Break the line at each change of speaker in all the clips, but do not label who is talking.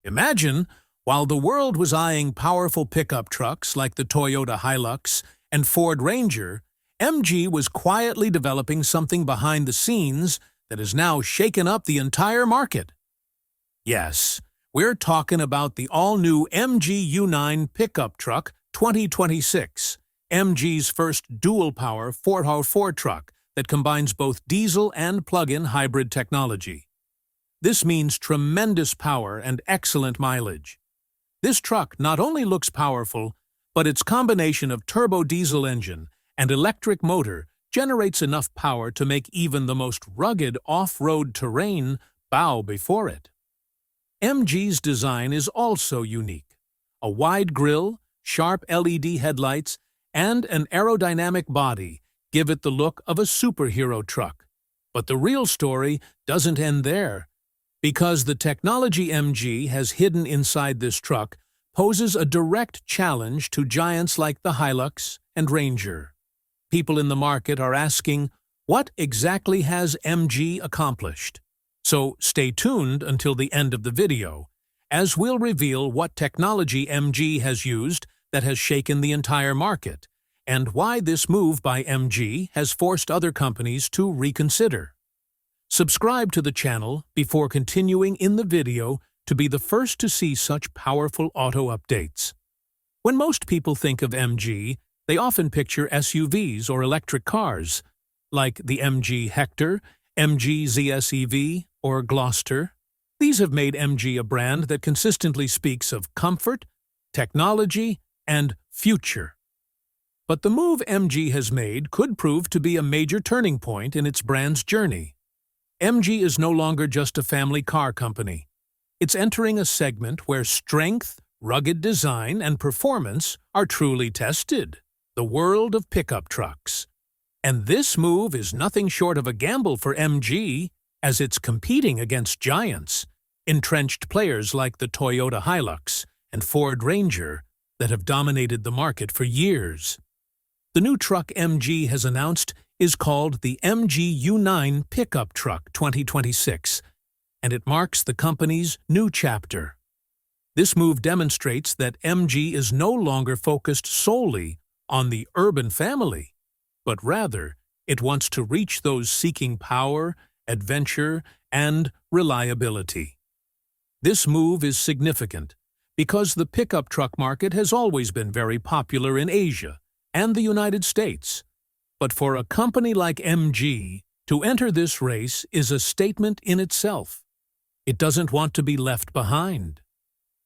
Imagine, while the world was eyeing powerful pickup trucks like the Toyota Hilux and Ford Ranger, MG was quietly developing something behind the scenes that has now shaken up the entire market. Yes, we're talking about the all-new MG U9 pickup truck 2026, MG's first dual-power 4x4 truck that combines both diesel and plug-in hybrid technology. This means tremendous power and excellent mileage. This truck not only looks powerful, but its combination of turbo diesel engine and electric motor generates enough power to make even the most rugged off-road terrain bow before it. MG's design is also unique. A wide grille, sharp LED headlights, and an aerodynamic body give it the look of a superhero truck. But the real story doesn't end there, because the technology MG has hidden inside this truck poses a direct challenge to giants like the Hilux and Ranger. People in the market are asking, what exactly has MG accomplished? So stay tuned until the end of the video, as we'll reveal what technology MG has used that has shaken the entire market, and why this move by MG has forced other companies to reconsider. Subscribe to the channel before continuing in the video to be the first to see such powerful auto updates. When most people think of MG, they often picture SUVs or electric cars, like the MG Hector, MG ZS-EV, or Gloster. These have made MG a brand that consistently speaks of comfort, technology, and future. But the move MG has made could prove to be a major turning point in its brand's journey. MG is no longer just a family car company. It's entering a segment where strength, rugged design, and performance are truly tested. The world of pickup trucks. And this move is nothing short of a gamble for MG, as it's competing against giants, entrenched players like the Toyota Hilux and Ford Ranger that have dominated the market for years. The new truck MG has announced is called the MG U9 Pickup Truck 2026, and it marks the company's new chapter. This move demonstrates that MG is no longer focused solely on the urban family, but rather it wants to reach those seeking power, adventure, and reliability. This move is significant because the pickup truck market has always been very popular in Asia and the United States. But for a company like MG to enter this race is a statement in itself. It doesn't want to be left behind.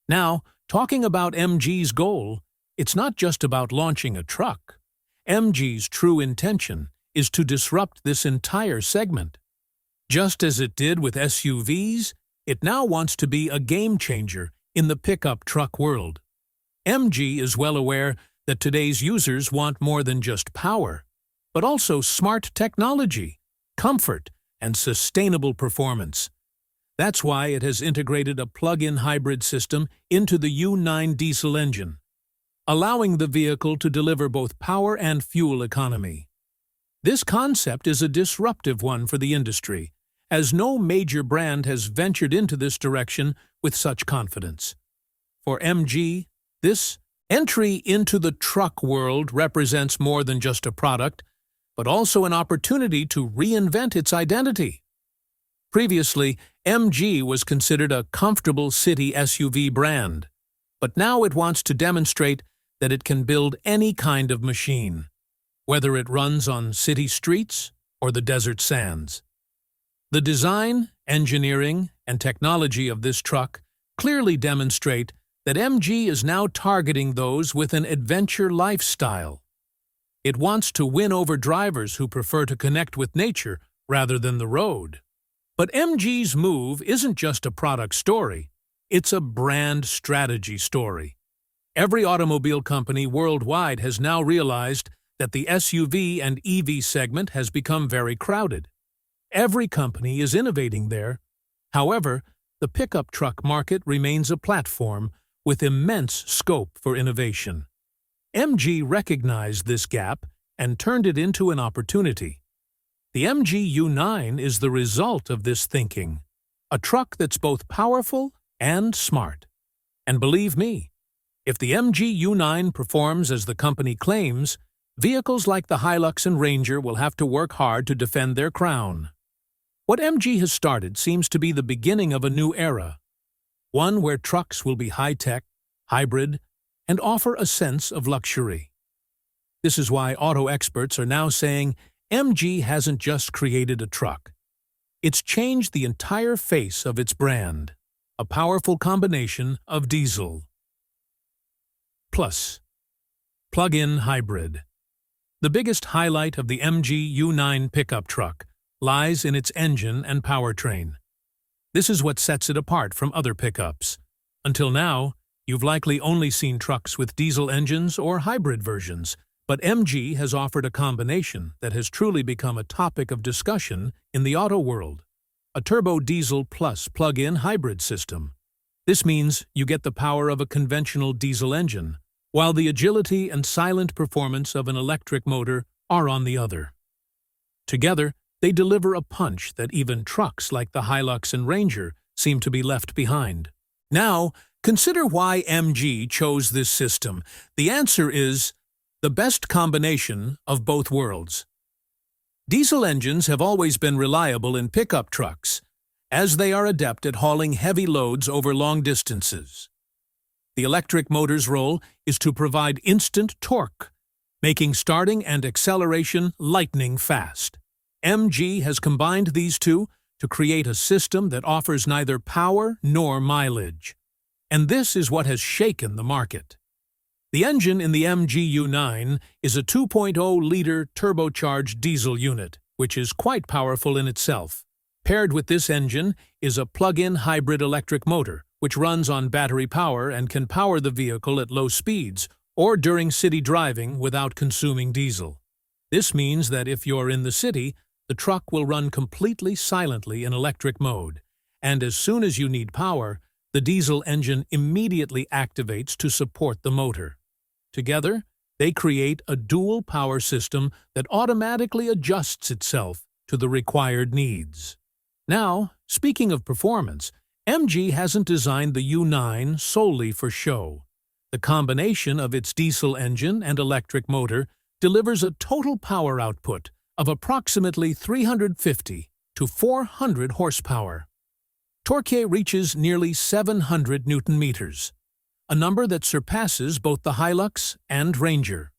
Now, talking about MG's goal, it's not just about launching a truck. MG's true intention is to disrupt this entire segment. Just as it did with SUVs, it now wants to be a game-changer in the pickup truck world. MG is well aware that today's users want more than just power, but also smart technology, comfort, and sustainable performance. That's why it has integrated a plug-in hybrid system into the U9 diesel engine, allowing the vehicle to deliver both power and fuel economy. This concept is a disruptive one for the industry, as no major brand has ventured into this direction with such confidence. For MG, this entry into the truck world represents more than just a product, but also an opportunity to reinvent its identity. Previously, MG was considered a comfortable city SUV brand, but now it wants to demonstrate that it can build any kind of machine, whether it runs on city streets or the desert sands. The design, engineering, and technology of this truck clearly demonstrate that MG is now targeting those with an adventure lifestyle. It wants to win over drivers who prefer to connect with nature rather than the road. But MG's move isn't just a product story, it's a brand strategy story. Every automobile company worldwide has now realized that the SUV and EV segment has become very crowded. Every company is innovating there. However, the pickup truck market remains a platform with immense scope for innovation. MG recognized this gap and turned it into an opportunity. The MG U9 is the result of this thinking, a truck that's both powerful and smart. And believe me, if the MG U9 performs as the company claims, vehicles like the Hilux and Ranger will have to work hard to defend their crown. What MG has started seems to be the beginning of a new era, one where trucks will be high-tech, hybrid, and offer a sense of luxury. This is why auto experts are now saying MG hasn't just created a truck. It's changed the entire face of its brand, a powerful combination of diesel plus plug-in hybrid. The biggest highlight of the MG U9 pickup truck lies in its engine and powertrain. This is what sets it apart from other pickups. Until now, you've likely only seen trucks with diesel engines or hybrid versions, but MG has offered a combination that has truly become a topic of discussion in the auto world: a turbo diesel plus plug-in hybrid system. This means you get the power of a conventional diesel engine, while the agility and silent performance of an electric motor are on the other. Together, they deliver a punch that even trucks like the Hilux and Ranger seem to be left behind. Now, consider why MG chose this system. The answer is the best combination of both worlds. Diesel engines have always been reliable in pickup trucks, as they are adept at hauling heavy loads over long distances. The electric motor's role is to provide instant torque, making starting and acceleration lightning fast. MG has combined these two to create a system that offers neither power nor mileage. And this is what has shaken the market. The engine in the MG U9 is a 2.0-liter turbocharged diesel unit, which is quite powerful in itself. Paired with this engine is a plug-in hybrid electric motor, which runs on battery power and can power the vehicle at low speeds or during city driving without consuming diesel. This means that if you're in the city, the truck will run completely silently in electric mode, and as soon as you need power, the diesel engine immediately activates to support the motor. Together, they create a dual power system that automatically adjusts itself to the required needs. Now, speaking of performance, MG hasn't designed the U9 solely for show. The combination of its diesel engine and electric motor delivers a total power output of approximately 350 to 400 horsepower. Torque reaches nearly 700 Newton-meters, a number that surpasses both the Hilux and Ranger.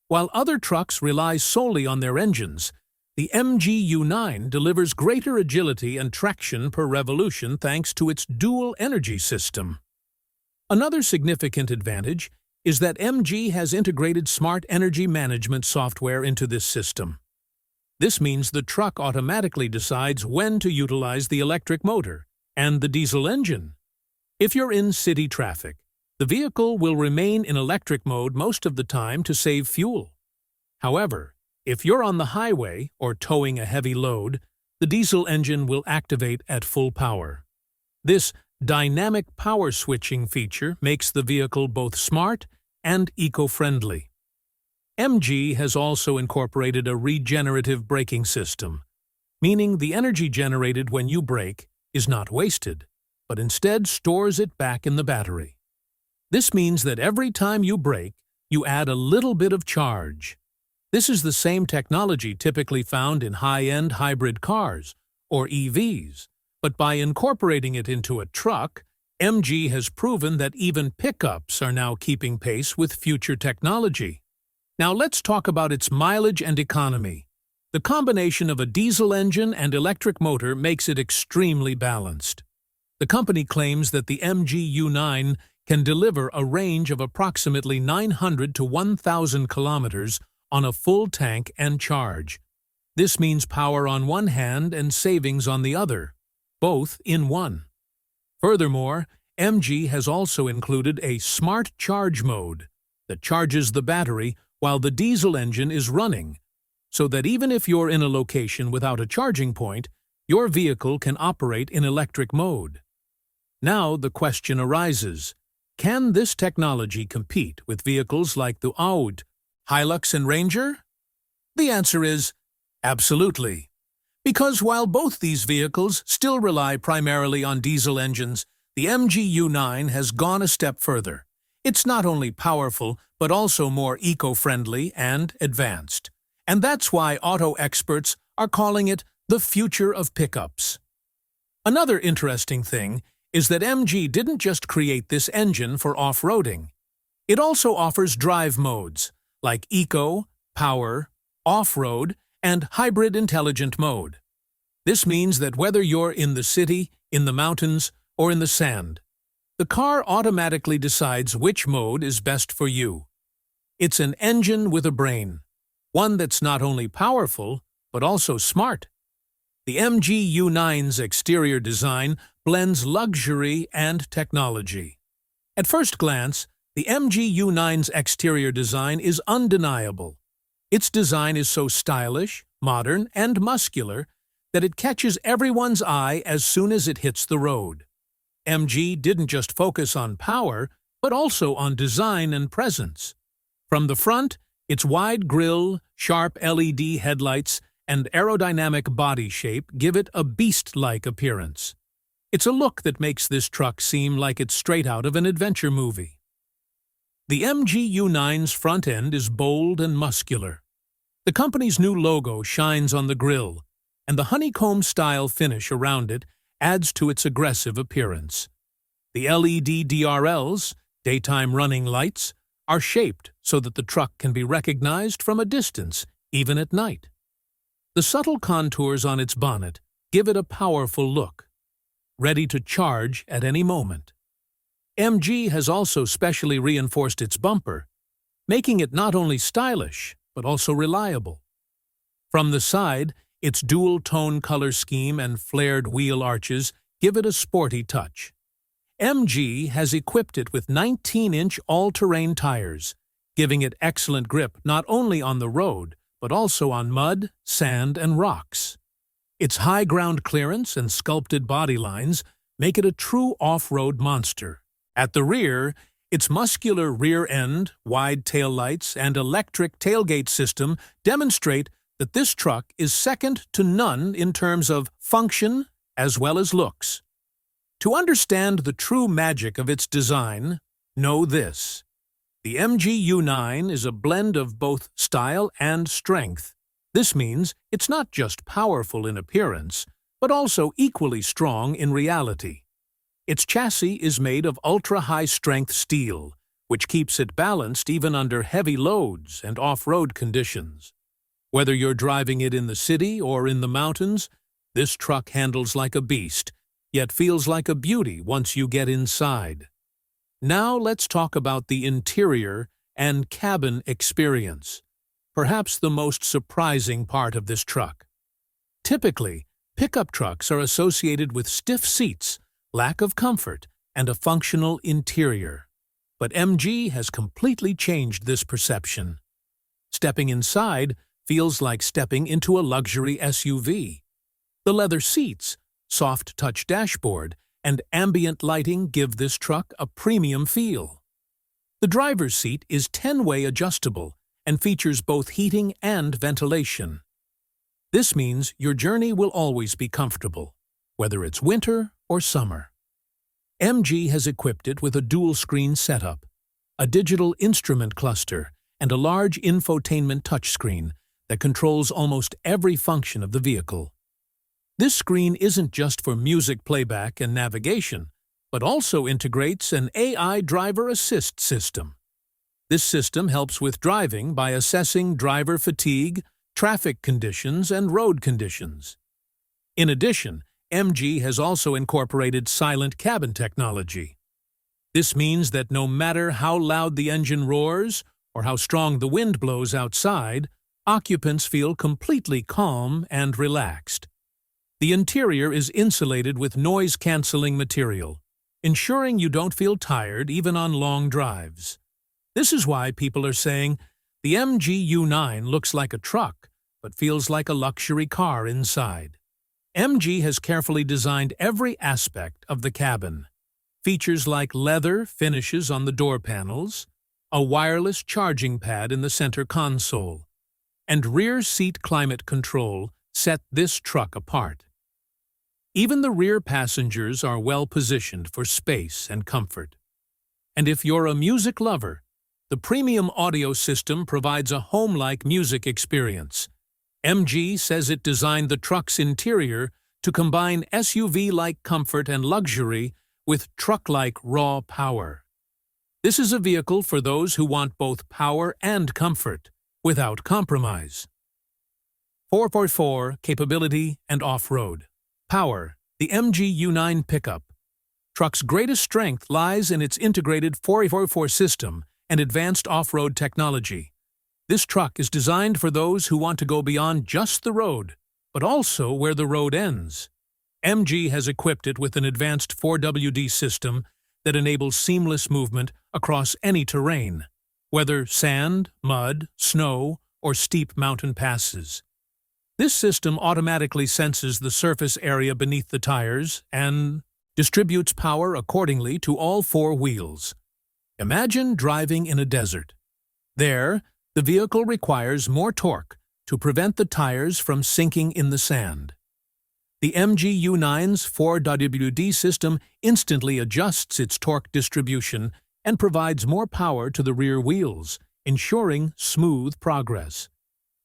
While other trucks rely solely on their engines, the MG U9 delivers greater agility and traction per revolution thanks to its dual energy system. Another significant advantage is that MG has integrated smart energy management software into this system. This means the truck automatically decides when to utilize the electric motor and the diesel engine. If you're in city traffic, the vehicle will remain in electric mode most of the time to save fuel. However, if you're on the highway or towing a heavy load, the diesel engine will activate at full power. This dynamic power switching feature makes the vehicle both smart and eco-friendly. MG has also incorporated a regenerative braking system, meaning the energy generated when you brake is not wasted, but instead stores it back in the battery. This means that every time you brake, you add a little bit of charge. This is the same technology typically found in high-end hybrid cars, or EVs, but by incorporating it into a truck, MG has proven that even pickups are now keeping pace with future technology. Now let's talk about its mileage and economy. The combination of a diesel engine and electric motor makes it extremely balanced. The company claims that the MG U9 can deliver a range of approximately 900 to 1,000 kilometers on a full tank and charge. This means power on one hand and savings on the other, both in one. Furthermore, MG has also included a smart charge mode that charges the battery while the diesel engine is running, so that even if you're in a location without a charging point, your vehicle can operate in electric mode. Now the question arises, can this technology compete with vehicles like the Audi, Hilux and Ranger? The answer is absolutely. Because while both these vehicles still rely primarily on diesel engines, The MG U9 has gone a step further. It's not only powerful, but also more eco-friendly and advanced. And that's why auto experts are calling it the future of pickups. Another interesting thing is that MG didn't just create this engine for off-roading. It also offers drive modes, like Eco, Power, Off-Road, and Hybrid Intelligent Mode. This means that whether you're in the city, in the mountains, or in the sand, the car automatically decides which mode is best for you. It's an engine with a brain, one that's not only powerful, but also smart. The MG U9's exterior design blends luxury and technology. At first glance, the MG U9's exterior design is undeniable. Its design is so stylish, modern, and muscular that it catches everyone's eye as soon as it hits the road. MG didn't just focus on power, but also on design and presence. From the front, its wide grille, sharp LED headlights, and aerodynamic body shape give it a beast-like appearance. It's a look that makes this truck seem like it's straight out of an adventure movie. The MG U9's front end is bold and muscular. The company's new logo shines on the grille, and the honeycomb-style finish around it adds to its aggressive appearance. The LED DRLs, daytime running lights, are shaped so that the truck can be recognized from a distance, even at night. The subtle contours on its bonnet give it a powerful look, ready to charge at any moment. MG has also specially reinforced its bumper, making it not only stylish, but also reliable. From the side, its dual-tone color scheme and flared wheel arches give it a sporty touch. MG has equipped it with 19-inch all-terrain tires, giving it excellent grip not only on the road, but also on mud, sand, and rocks. Its high ground clearance and sculpted body lines make it a true off-road monster. At the rear, its muscular rear end, wide taillights, and electric tailgate system demonstrate that this truck is second to none in terms of function as well as looks. To understand the true magic of its design, know this. The MG U9 is a blend of both style and strength. This means it's not just powerful in appearance, but also equally strong in reality. Its chassis is made of ultra-high-strength steel, which keeps it balanced even under heavy loads and off-road conditions. Whether you're driving it in the city or in the mountains, this truck handles like a beast, yet feels like a beauty once you get inside. Now let's talk about the interior and cabin experience, perhaps the most surprising part of this truck. Typically, pickup trucks are associated with stiff seats, lack of comfort, and a functional interior. But MG has completely changed this perception. Stepping inside feels like stepping into a luxury SUV. The leather seats, soft-touch dashboard, and ambient lighting give this truck a premium feel. The driver's seat is 10-way adjustable and features both heating and ventilation. This means your journey will always be comfortable, whether it's winter or summer. MG has equipped it with a dual-screen setup, a digital instrument cluster, and a large infotainment touchscreen that controls almost every function of the vehicle. This screen isn't just for music playback and navigation, but also integrates an AI driver assist system. This system helps with driving by assessing driver fatigue, traffic conditions, and road conditions. In addition, MG has also incorporated silent cabin technology. This means that no matter how loud the engine roars or how strong the wind blows outside, occupants feel completely calm and relaxed. The interior is insulated with noise-canceling material, ensuring you don't feel tired even on long drives. This is why people are saying the MG U9 looks like a truck, but feels like a luxury car inside. MG has carefully designed every aspect of the cabin. Features like leather finishes on the door panels, a wireless charging pad in the center console, and rear seat climate control set this truck apart. Even the rear passengers are well positioned for space and comfort. And if you're a music lover, the premium audio system provides a home-like music experience. MG says it designed the truck's interior to combine SUV-like comfort and luxury with truck-like raw power. This is a vehicle for those who want both power and comfort, without compromise. 4x4 capability and off-road. Power. The MG U9 pickup. Truck's greatest strength lies in its integrated 4x4 system and advanced off-road technology. This truck is designed for those who want to go beyond just the road, but also where the road ends. MG has equipped it with an advanced 4WD system that enables seamless movement across any terrain, whether sand, mud, snow, or steep mountain passes. This system automatically senses the surface area beneath the tires and distributes power accordingly to all four wheels. Imagine driving in a desert. There, the vehicle requires more torque to prevent the tires from sinking in the sand. The MG U9's 4WD system instantly adjusts its torque distribution and provides more power to the rear wheels, ensuring smooth progress.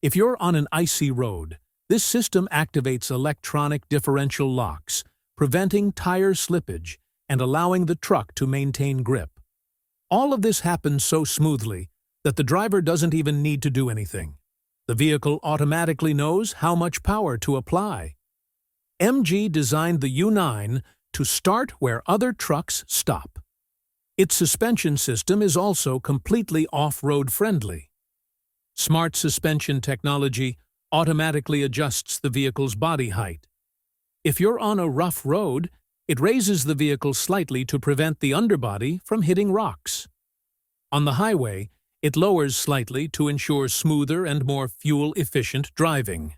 If you're on an icy road, this system activates electronic differential locks, preventing tire slippage and allowing the truck to maintain grip. All of this happens so smoothly that the driver doesn't even need to do anything. The vehicle automatically knows how much power to apply. MG designed the U9 to start where other trucks stop. Its suspension system is also completely off-road friendly. Smart suspension technology automatically adjusts the vehicle's body height. If you're on a rough road, it raises the vehicle slightly to prevent the underbody from hitting rocks. On the highway, it lowers slightly to ensure smoother and more fuel-efficient driving.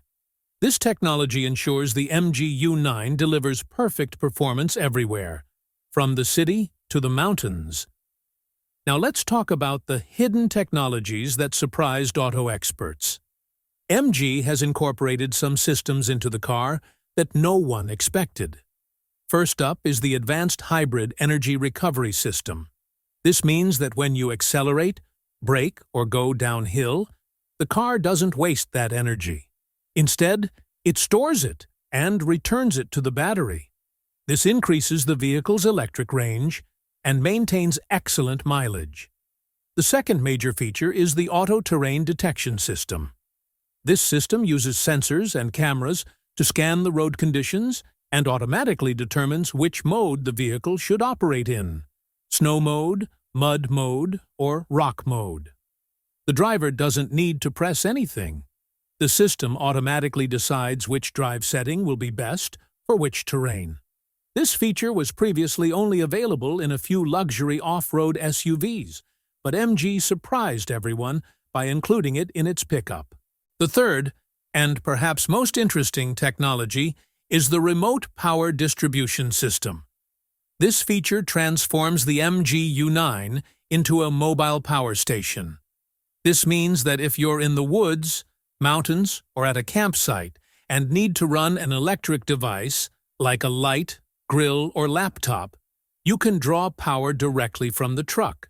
This technology ensures the MG U9 delivers perfect performance everywhere, from the city to the mountains. Now let's talk about the hidden technologies that surprised auto experts. MG has incorporated some systems into the car that no one expected. First up is the Advanced Hybrid Energy Recovery System. This means that when you accelerate, brake, or go downhill, the car doesn't waste that energy. Instead, it stores it and returns it to the battery. This increases the vehicle's electric range and maintains excellent mileage. The second major feature is the Auto Terrain Detection System. This system uses sensors and cameras to scan the road conditions and automatically determines which mode the vehicle should operate in: snow mode, mud mode, or rock mode. The driver doesn't need to press anything. The system automatically decides which drive setting will be best for which terrain. This feature was previously only available in a few luxury off-road SUVs, but MG surprised everyone by including it in its pickup. The third, and perhaps most interesting technology, is the Remote Power Distribution System. This feature transforms the MG U9 into a mobile power station. This means that if you're in the woods, mountains, or at a campsite and need to run an electric device, like a light, grill, or laptop, you can draw power directly from the truck.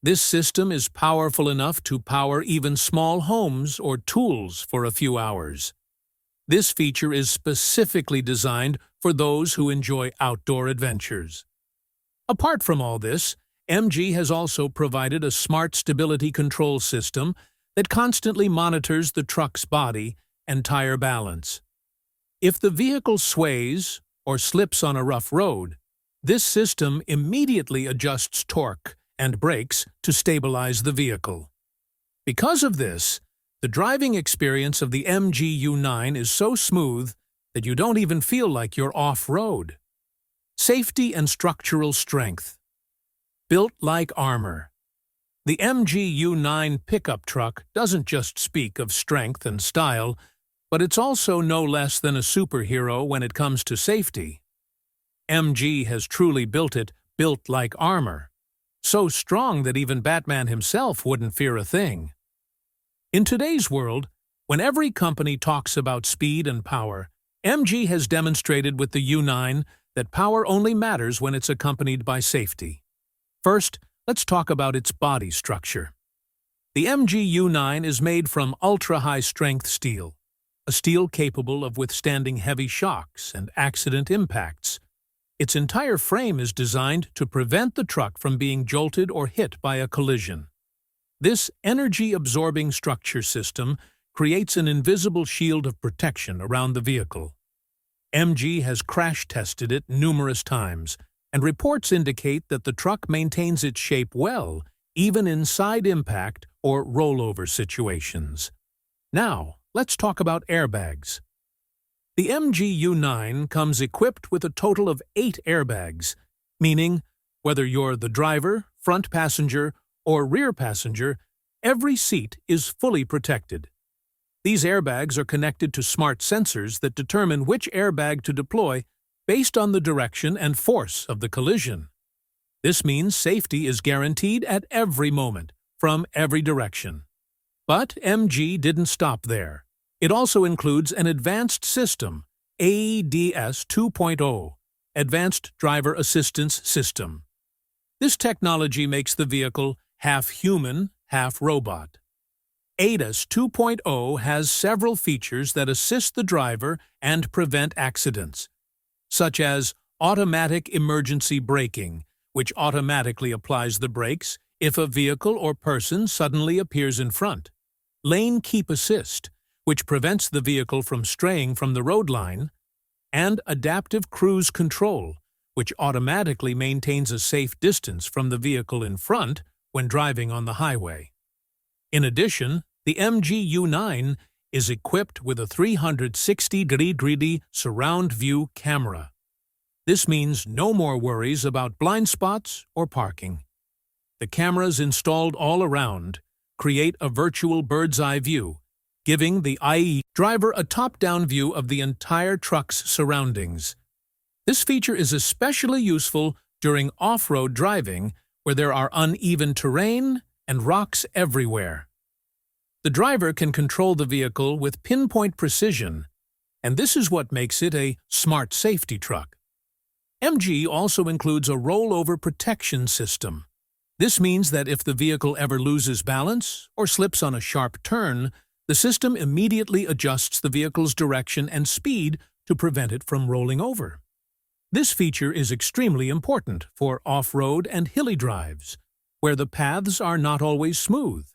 This system is powerful enough to power even small homes or tools for a few hours. This feature is specifically designed for those who enjoy outdoor adventures. Apart from all this, MG has also provided a smart stability control system that constantly monitors the truck's body and tire balance. If the vehicle sways or slips on a rough road, this system immediately adjusts torque and brakes to stabilize the vehicle. Because of this, the driving experience of the MG U9 is so smooth that you don't even feel like you're off-road. Safety and structural strength. Built like armor. The MG U9 pickup truck doesn't just speak of strength and style, but it's also no less than a superhero when it comes to safety. MG has truly built like armor, so strong that even Batman himself wouldn't fear a thing. In today's world, when every company talks about speed and power, MG has demonstrated with the U9 that power only matters when it's accompanied by safety. First, let's talk about its body structure. The MG U9 is made from ultra-high-strength steel, a steel capable of withstanding heavy shocks and accident impacts. Its entire frame is designed to prevent the truck from being jolted or hit by a collision. This energy-absorbing structure system creates an invisible shield of protection around the vehicle. MG has crash-tested it numerous times, and reports indicate that the truck maintains its shape well, even in side impact or rollover situations. Now, let's talk about airbags. The MG U9 comes equipped with a total of 8 airbags, meaning whether you're the driver, front passenger, or rear passenger, every seat is fully protected. These airbags are connected to smart sensors that determine which airbag to deploy based on the direction and force of the collision. This means safety is guaranteed at every moment, from every direction. But MG didn't stop there. It also includes an advanced system, ADS 2.0, Advanced Driver Assistance System. This technology makes the vehicle half human, half robot. ADAS 2.0 has several features that assist the driver and prevent accidents, such as automatic emergency braking, which automatically applies the brakes if a vehicle or person suddenly appears in front, lane keep assist, which prevents the vehicle from straying from the road line, and adaptive cruise control, which automatically maintains a safe distance from the vehicle in front when driving on the highway. In addition, the MG U9 is equipped with a 360-degree surround view camera. This means no more worries about blind spots or parking. The cameras installed all around create a virtual bird's-eye view, giving the IE driver a top-down view of the entire truck's surroundings. This feature is especially useful during off-road driving, where there are uneven terrain and rocks everywhere. The driver can control the vehicle with pinpoint precision, and this is what makes it a smart safety truck. MG also includes a rollover protection system. This means that if the vehicle ever loses balance or slips on a sharp turn, the system immediately adjusts the vehicle's direction and speed to prevent it from rolling over. This feature is extremely important for off-road and hilly drives, where the paths are not always smooth.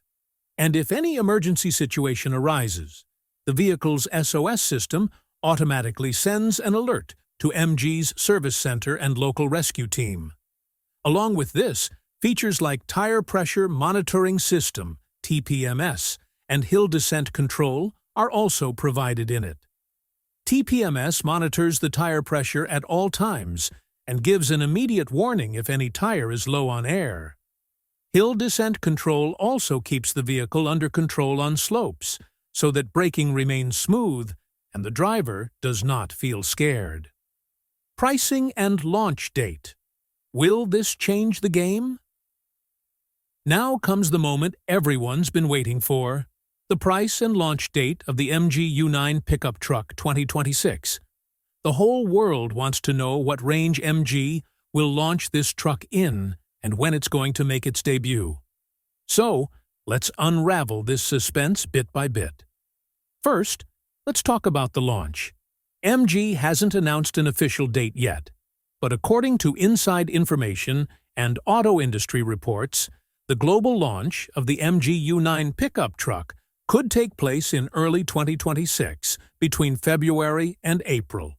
And if any emergency situation arises, the vehicle's SOS system automatically sends an alert to MG's service center and local rescue team. Along with this, features like Tire Pressure Monitoring System, TPMS, and Hill Descent Control are also provided in it. TPMS monitors the tire pressure at all times and gives an immediate warning if any tire is low on air. Hill Descent Control also keeps the vehicle under control on slopes, so that braking remains smooth and the driver does not feel scared. Pricing and launch date. Will this change the game? Now comes the moment everyone's been waiting for: the price and launch date of the MG U9 pickup truck 2026. The whole world wants to know what range MG will launch this truck in and when it's going to make its debut. So, let's unravel this suspense bit by bit. First, let's talk about the launch. MG hasn't announced an official date yet, but according to inside information and auto industry reports, the global launch of the MG U9 pickup truck could take place in early 2026, between February and April.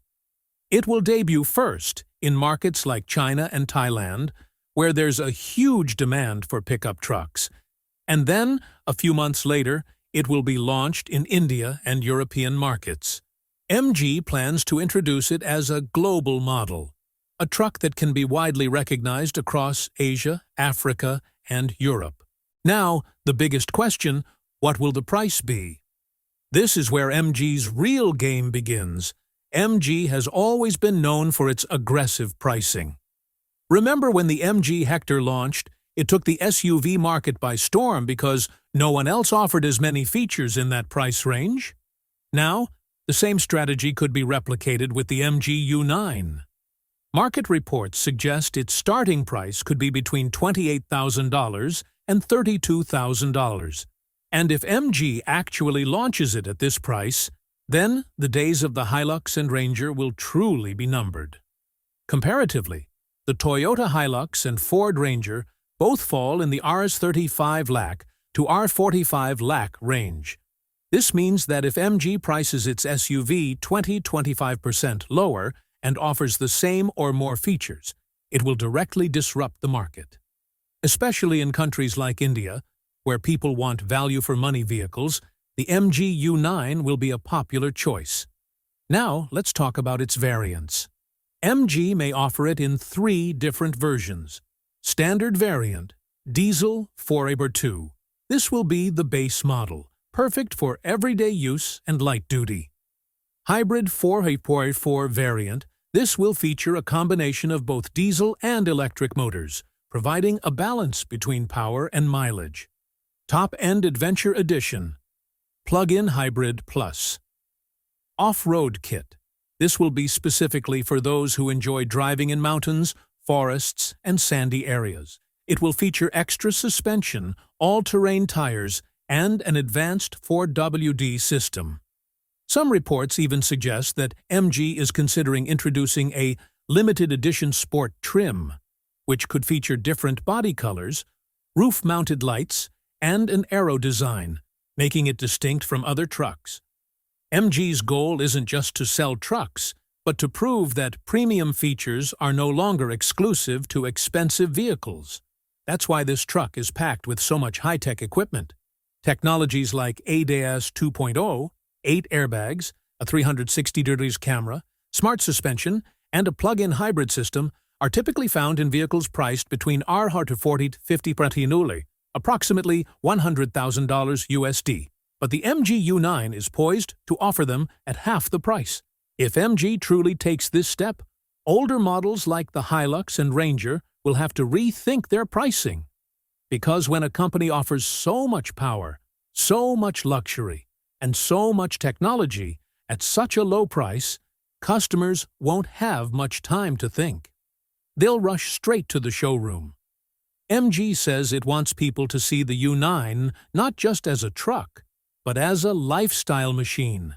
It will debut first in markets like China and Thailand, where there's a huge demand for pickup trucks, and then, a few months later, it will be launched in India and European markets. MG plans to introduce it as a global model, a truck that can be widely recognized across Asia, Africa, and Europe. Now, the biggest question: what will the price be? This is where MG's real game begins. MG has always been known for its aggressive pricing. Remember when the MG Hector launched, it took the SUV market by storm because no one else offered as many features in that price range? Now, The same strategy could be replicated with the MG U9. Market reports suggest its starting price could be between $28,000 and $32,000. And if MG actually launches it at this price, then the days of the Hilux and Ranger will truly be numbered. Comparatively, the Toyota Hilux and Ford Ranger both fall in the Rs35 lakh to R45 lakh range. This means that if MG prices its SUV 20–25% lower and offers the same or more features, it will directly disrupt the market. Especially in countries like India, where people want value-for-money vehicles, the MG U9 will be a popular choice. Now, let's talk about its variants. MG may offer it in 3 different versions. Standard variant, Diesel 4x2. This will be the base model, perfect for everyday use and light duty. Hybrid 4x4 variant, this will feature a combination of both diesel and electric motors, providing a balance between power and mileage. Top-end Adventure Edition, Plug-in Hybrid Plus. Off-Road Kit. This will be specifically for those who enjoy driving in mountains, forests, and sandy areas. It will feature extra suspension, all-terrain tires, and an advanced 4WD system. Some reports even suggest that MG is considering introducing a limited edition sport trim, which could feature different body colors, roof-mounted lights, and an aero design, making it distinct from other trucks. MG's goal isn't just to sell trucks, but to prove that premium features are no longer exclusive to expensive vehicles. That's why this truck is packed with so much high-tech equipment. Technologies like ADAS 2.0, 8 airbags, a 360-degree camera, smart suspension, and a plug-in hybrid system are typically found in vehicles priced between $40 to $50,000, approximately $100,000 USD. But the MG U9 is poised to offer them at half the price. If MG truly takes this step, older models like the Hilux and Ranger will have to rethink their pricing. Because when a company offers so much power, so much luxury, and so much technology at such a low price, customers won't have much time to think. They'll rush straight to the showroom. MG says it wants people to see the U9 not just as a truck, but as a lifestyle machine.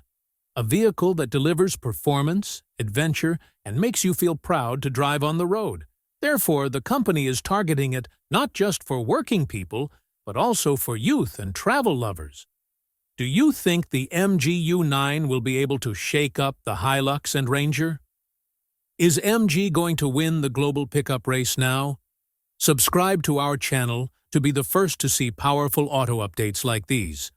A vehicle that delivers performance, adventure, and makes you feel proud to drive on the road. Therefore, the company is targeting it not just for working people, but also for youth and travel lovers. Do you think the MG U9 will be able to shake up the Hilux and Ranger? Is MG going to win the global pickup race now? Subscribe to our channel to be the first to see powerful auto updates like these.